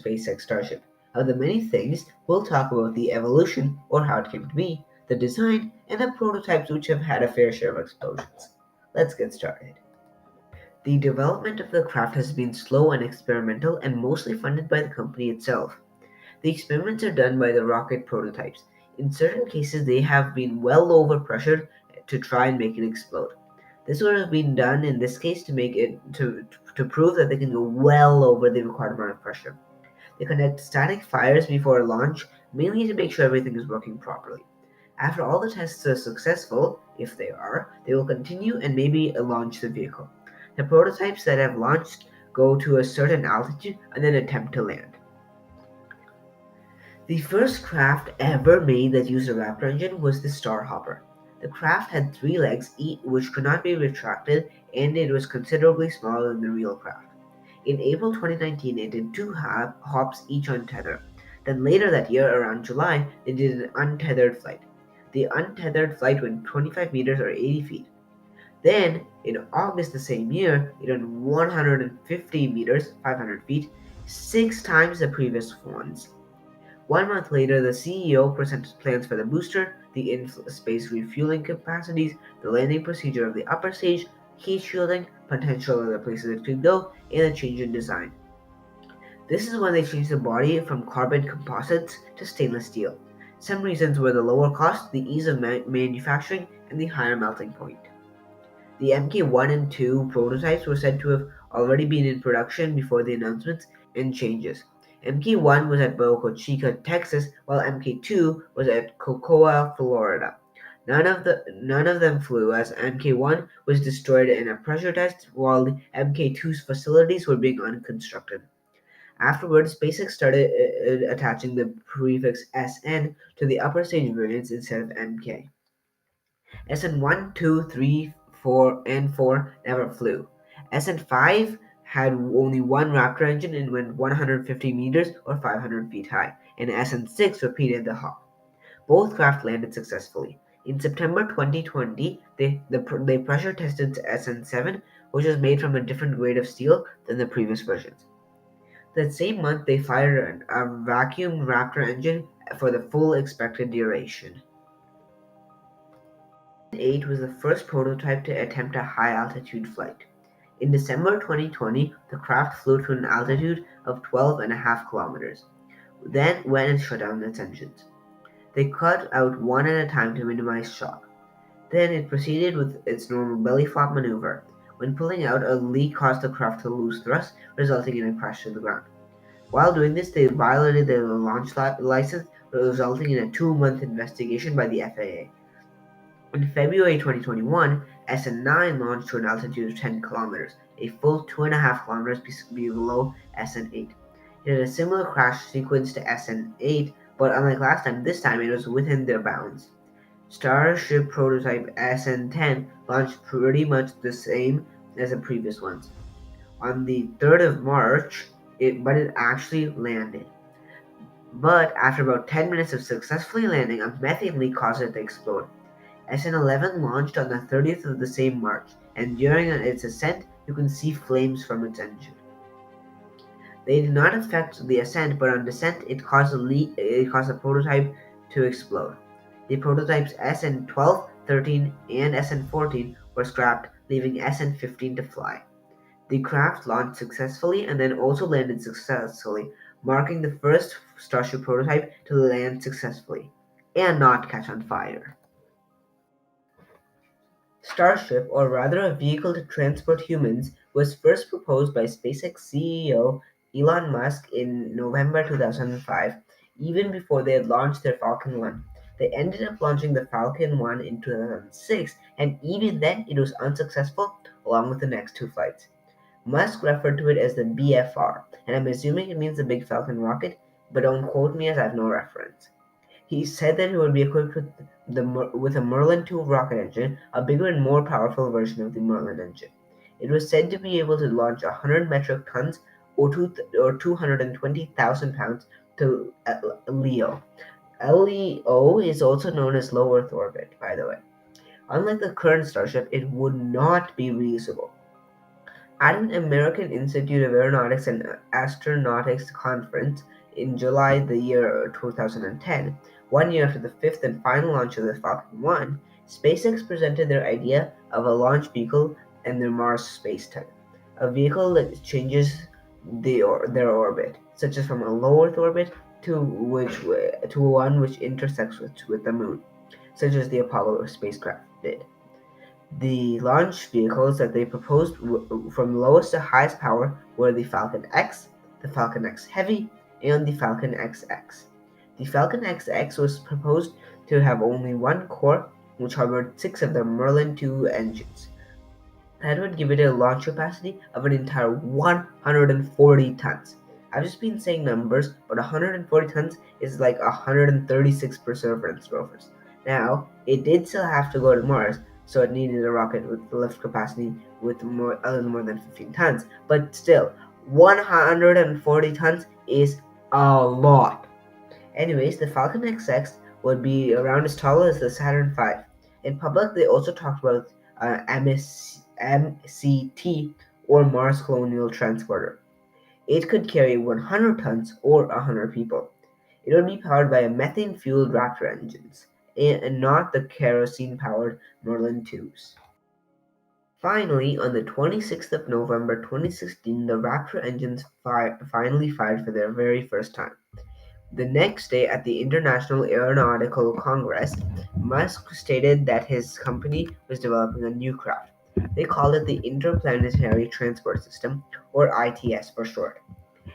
SpaceX Starship. Of the many things, we'll talk about the evolution, or how it came to be, the design, and the prototypes which have had a fair share of explosions. Let's get started. The development of the craft has been slow and experimental and mostly funded by the company itself. The experiments are done by the rocket prototypes. In certain cases, they have been well overpressured to try and make it explode. This would have been done in this case to prove that they can go well over the required amount of pressure. They conduct static fires before launch, mainly to make sure everything is working properly. After all the tests are successful, if they are, they will continue and maybe launch the vehicle. The prototypes that have launched go to a certain altitude and then attempt to land. The first craft ever made that used a Raptor engine was the Starhopper. The craft had three legs, which could not be retracted, and it was considerably smaller than the real craft. In April 2019, it did two hops each on tether. Then later that year, around July, they did an untethered flight. The untethered flight went 25 meters or 80 feet. Then, in August the same year, it went 150 meters, 500 feet, six times the previous ones. 1 month later, the CEO presented plans for the booster, the in-space refueling capacities, the landing procedure of the upper stage, heat shielding, potential other places it could go, and a change in design. This is when they changed the body from carbon composites to stainless steel. Some reasons were the lower cost, the ease of manufacturing, and the higher melting point. The Mk1 and 2 prototypes were said to have already been in production before the announcements and changes. Mk1 was at Boca Chica, Texas, while Mk2 was at Cocoa, Florida. None of them flew, as Mk1 was destroyed in a pressure test, while the Mk2's facilities were being unconstructed. Afterwards, SpaceX started attaching the prefix SN to the upper stage variants instead of Mk. SN1, 2, 3, 4, and 4 never flew. SN5 had only one Raptor engine and went 150 meters or 500 feet high, and SN6 repeated the hop. Both craft landed successfully. In September 2020, they pressure tested SN7, which was made from a different grade of steel than the previous versions. That same month, they fired a vacuum Raptor engine for the full expected duration. 8 was the first prototype to attempt a high-altitude flight. In December 2020, the craft flew to an altitude of 12.5 kilometers. Then went and shut down its engines. They cut out one at a time to minimize shock. Then it proceeded with its normal belly flop maneuver. When pulling out, a leak caused the craft to lose thrust, resulting in a crash to the ground. While doing this, they violated their launch license, resulting in a 2-month investigation by the FAA. In February 2021, SN9 launched to an altitude of 10 kilometers, a full 2.5 kilometers below SN8. It had a similar crash sequence to SN8, but unlike last time, this time it was within their bounds. Starship prototype SN10 launched pretty much the same as the previous ones. On the 3rd of March, it actually landed. But after about 10 minutes of successfully landing, a methane leak caused it to explode. SN11 launched on the 30th of the same March, and during its ascent, you can see flames from its engine. They did not affect the ascent, but on descent, it caused the prototype to explode. The prototypes SN12, 13, and SN14 were scrapped, leaving SN15 to fly. The craft launched successfully and then also landed successfully, marking the first Starship prototype to land successfully and not catch on fire. Starship, or rather a vehicle to transport humans, was first proposed by SpaceX CEO Elon Musk in November 2005, even before they had launched their Falcon 1. They ended up launching the Falcon 1 in 2006, and even then it was unsuccessful, along with the next two flights. Musk referred to it as the BFR, and I'm assuming it means the Big Falcon rocket, but don't quote me as I have no reference. He said that it would be equipped with a Merlin 2 rocket engine, a bigger and more powerful version of the Merlin engine. It was said to be able to launch 100 metric tons or 220,000 pounds to LEO. LEO is also known as low Earth orbit, by the way. Unlike the current Starship, it would not be reusable. At an American Institute of Aeronautics and Astronautics conference in July the year 2010, 1 year after the fifth and final launch of the Falcon 1, SpaceX presented their idea of a launch vehicle and their Mars space type, a vehicle that changes their orbit, such as from a low Earth orbit to one which intersects with the Moon, such as the Apollo spacecraft did. The launch vehicles that they proposed from lowest to highest power were the Falcon X, the Falcon X Heavy, and the Falcon XX. The Falcon XX was proposed to have only one core, which harbored six of the Merlin 2 engines. That would give it a launch capacity of an entire 140 tons. I've just been saying numbers, but 140 tons is like 136 Perseverance rovers. Now, it did still have to go to Mars, so it needed a rocket with the lift capacity with a little more than 15 tons. But still, 140 tons is a lot. Anyways, the Falcon XX would be around as tall as the Saturn V. In public, they also talked about MCT, or Mars Colonial Transporter. It could carry 100 tons or 100 people. It would be powered by a methane-fueled Raptor engines, and not the kerosene-powered Merlin 2s. Finally, on the 26th of November 2016, the Raptor engines finally fired for their very first time. The next day, at the International Aeronautical Congress, Musk stated that his company was developing a new craft. They called it the Interplanetary Transport System, or ITS for short.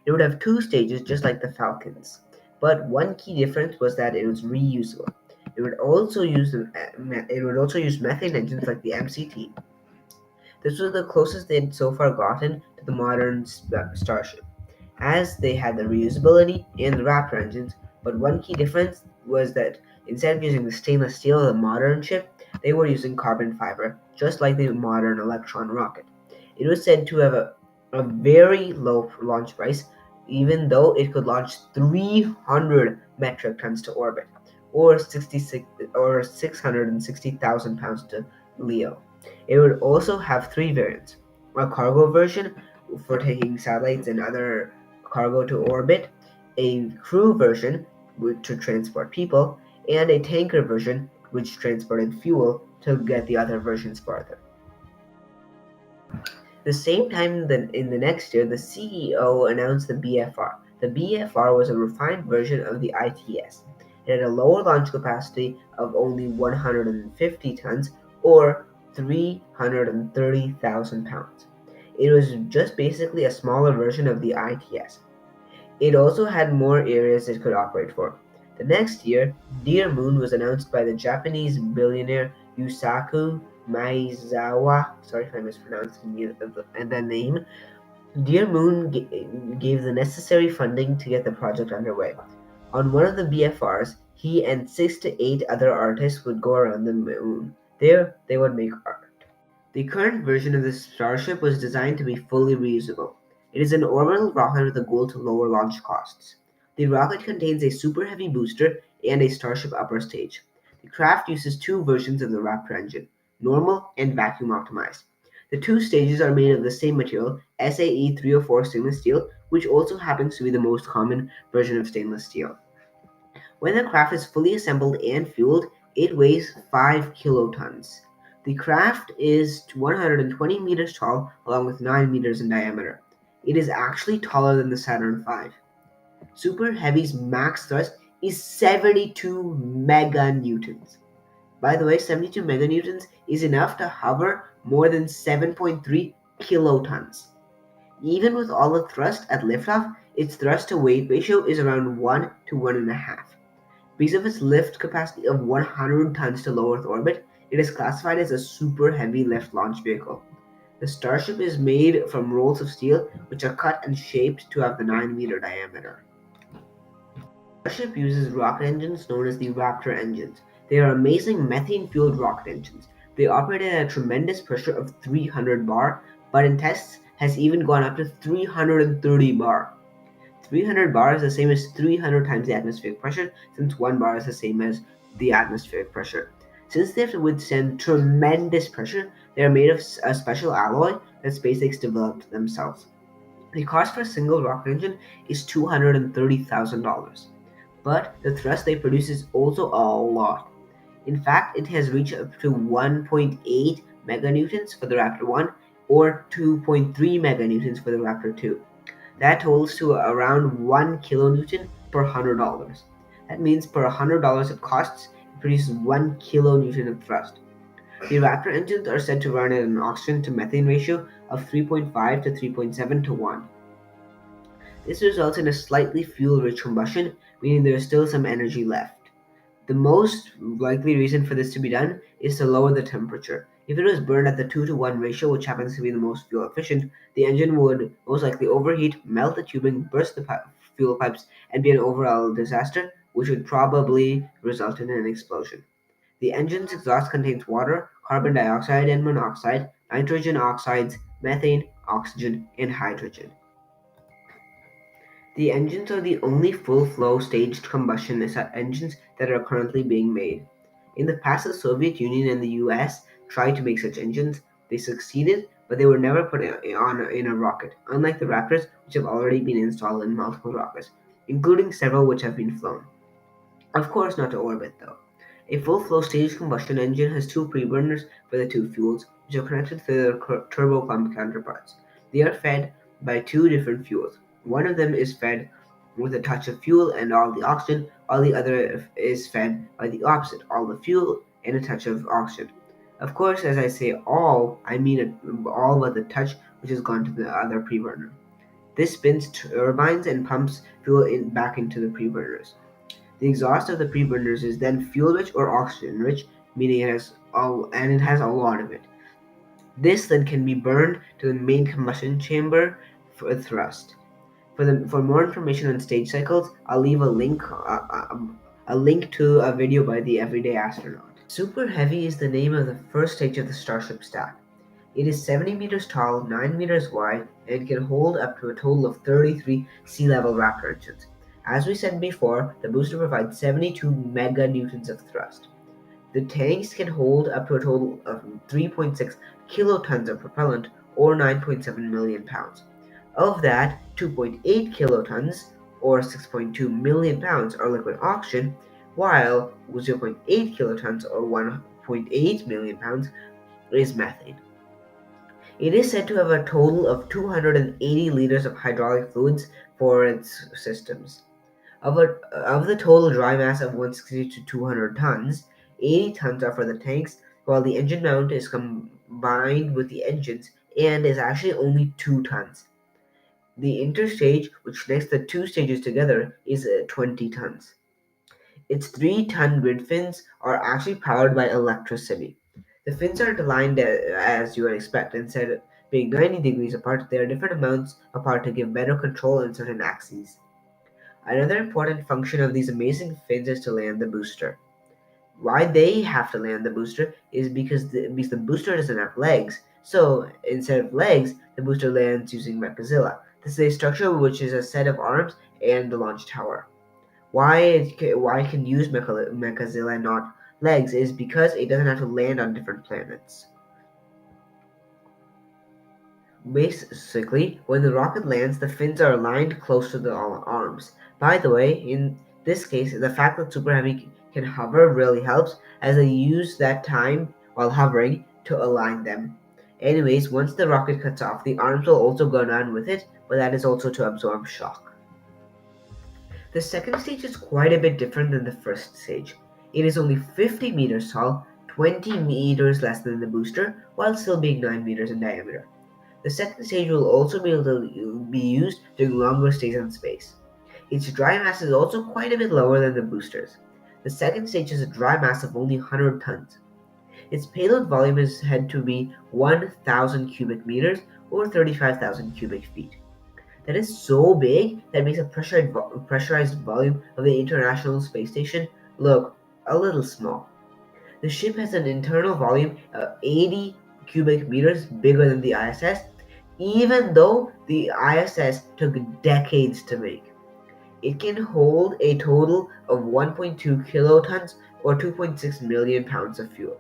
It would have two stages just like the Falcons, but one key difference was that it was reusable. It would also use methane engines like the MCT. This was the closest they'd so far gotten to the modern Starship, as they had the reusability and the Raptor engines, but one key difference was that instead of using the stainless steel of the modern ship, they were using carbon fiber, just like the modern Electron rocket. It was said to have a very low launch price, even though it could launch 300 metric tons to orbit, or 660,000 pounds to LEO. It would also have three variants: a cargo version for taking satellites and other cargo to orbit, a crew version to transport people, and a tanker version which transported fuel to get the other versions farther. The same time in the next year, the CEO announced the BFR. The BFR was a refined version of the ITS. It had a lower launch capacity of only 150 tons, or 330,000 pounds. It was just basically a smaller version of the ITS. It also had more areas it could operate for. The next year, Dear Moon was announced by the Japanese billionaire Yusaku Maezawa. Sorry if I mispronounced the name. Dear Moon gave the necessary funding to get the project underway. On one of the BFRs, he and 6 to 8 other artists would go around the moon. There, they would make art. The current version of the Starship was designed to be fully reusable. It is an orbital rocket with a goal to lower launch costs. The rocket contains a Super Heavy booster and a Starship upper stage. The craft uses two versions of the Raptor engine, normal and vacuum optimized. The two stages are made of the same material, SAE 304 stainless steel, which also happens to be the most common version of stainless steel. When the craft is fully assembled and fueled, it weighs 5 kilotons. The craft is 120 meters tall, along with 9 meters in diameter. It is actually taller than the Saturn V. Super Heavy's max thrust is 72 meganewtons. By the way, 72 meganewtons is enough to hover more than 7.3 kilotons. Even with all the thrust at liftoff, its thrust to weight ratio is around 1 to 1.5. Because of its lift capacity of 100 tons to low Earth orbit, it is classified as a super heavy lift launch vehicle. The Starship is made from rolls of steel which are cut and shaped to have the 9-meter diameter. Starship uses rocket engines known as the Raptor engines. They are amazing methane-fueled rocket engines. They operate at a tremendous pressure of 300 bar, but in tests has even gone up to 330 bar. 300 bar is the same as 300 times the atmospheric pressure, since 1 bar is the same as the atmospheric pressure. Since they have to withstand tremendous pressure, they are made of a special alloy that SpaceX developed themselves. The cost for a single rocket engine is $230,000, but the thrust they produce is also a lot. In fact, it has reached up to 1.8 meganewtons for the Raptor 1 or 2.3 meganewtons for the Raptor 2. That totals to around 1 kilonewton per $100. That means per $100 it costs, it produces 1 kilonewton of thrust. The Raptor engines are said to run at an oxygen to methane ratio of 3.5 to 3.7 to 1. This results in a slightly fuel-rich combustion, meaning there is still some energy left. The most likely reason for this to be done is to lower the temperature. If it was burned at the 2 to 1 ratio, which happens to be the most fuel efficient, the engine would most likely overheat, melt the tubing, burst the fuel pipes, and be an overall disaster, which would probably result in an explosion. The engine's exhaust contains water, carbon dioxide and monoxide, nitrogen oxides, methane, oxygen, and hydrogen. The engines are the only full-flow staged combustion engines that are currently being made. In the past, the Soviet Union and the US tried to make such engines. They succeeded, but they were never put on in a rocket, unlike the Raptors, which have already been installed in multiple rockets, including several which have been flown. Of course, not to orbit, though. A full-flow staged combustion engine has two preburners for the two fuels, which are connected to their turbopump counterparts. They are fed by two different fuels. One of them is fed with a touch of fuel and all the oxygen, while the other is fed by the opposite, all the fuel and a touch of oxygen. Of course, as I say all, I mean all but the touch which has gone to the other preburner. This spins turbines and pumps fuel back into the preburners. The exhaust of the preburners is then fuel-rich or oxygen-rich, meaning it has a lot of it. This then can be burned to the main combustion chamber for thrust. For more information on stage cycles, I'll leave a link to a video by the Everyday Astronaut. Super Heavy is the name of the first stage of the Starship stack. It is 70 meters tall, 9 meters wide, and can hold up to a total of 33 sea-level Raptor engines. As we said before, the booster provides 72 meganewtons of thrust. The tanks can hold up to a total of 3.6 kilotons of propellant, or 9.7 million pounds. Of that, 2.8 kilotons, or 6.2 million pounds, are liquid oxygen, while 0.8 kilotons, or 1.8 million pounds, is methane. It is said to have a total of 280 liters of hydraulic fluids for its systems. Of the total dry mass of 160 to 200 tons, 80 tons are for the tanks, while the engine mount is combined with the engines and is actually only 2 tons. The interstage, which connects the two stages together, is 20 tons. Its 3-ton grid fins are actually powered by electricity. The fins are aligned as you would expect. Instead of being 90 degrees apart, they are different amounts apart to give better control in certain axes. Another important function of these amazing fins is to land the booster. Why they have to land the booster is because the booster doesn't have legs. So instead of legs, the booster lands using Mechazilla. This is a structure which is a set of arms and the launch tower. Why it can use Mechazilla and not legs is because it doesn't have to land on different planets. Basically, when the rocket lands, the fins are aligned close to the arms. By the way, in this case, the fact that Super Heavy can hover really helps, as they use that time while hovering to align them. Anyways, once the rocket cuts off, the arms will also go down with it, but that is also to absorb shock. The second stage is quite a bit different than the first stage. It is only 50 meters tall, 20 meters less than the booster, while still being 9 meters in diameter. The second stage will also be able to be used during longer stays in space. Its dry mass is also quite a bit lower than the boosters. The second stage has a dry mass of only 100 tons. Its payload volume is said to be 1,000 cubic meters or 35,000 cubic feet. That is so big that makes a pressurized volume of the International Space Station look a little small. The ship has an internal volume of 80 cubic meters bigger than the ISS, even though the ISS took decades to make. It can hold a total of 1.2 kilotons or 2.6 million pounds of fuel.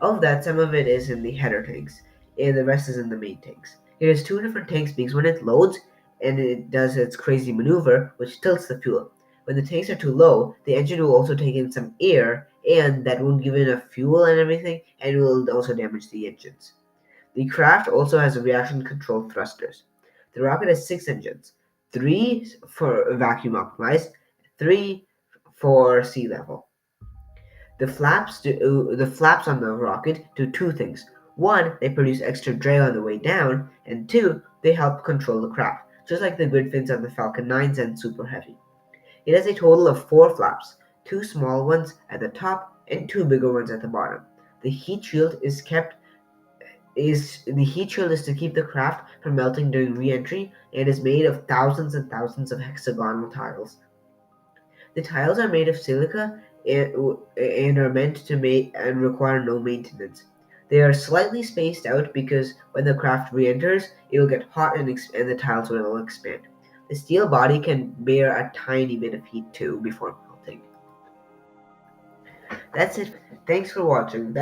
Of that, some of it is in the header tanks. and the rest is in the main tanks. It has two different tanks because when it loads and it does its crazy maneuver, which tilts the fuel. When the tanks are too low, the engine will also take in some air, and that won't give enough fuel and everything, and will also damage the engines. The craft also has reaction control thrusters. The rocket has six engines, three for vacuum optimized, three for sea level. The flaps on the rocket do two things. One, they produce extra drag on the way down, and two, they help control the craft, just like the grid fins on the Falcon 9s and Super Heavy. It has a total of four flaps, two small ones at the top and two bigger ones at the bottom. The heat shield is to keep the craft from melting during re-entry and is made of thousands and thousands of hexagonal tiles. The tiles are made of silica and are meant to make and require no maintenance. They are slightly spaced out because when the craft re-enters, it will get hot and the tiles will expand. The steel body can bear a tiny bit of heat too before melting. That's it. Thanks for watching.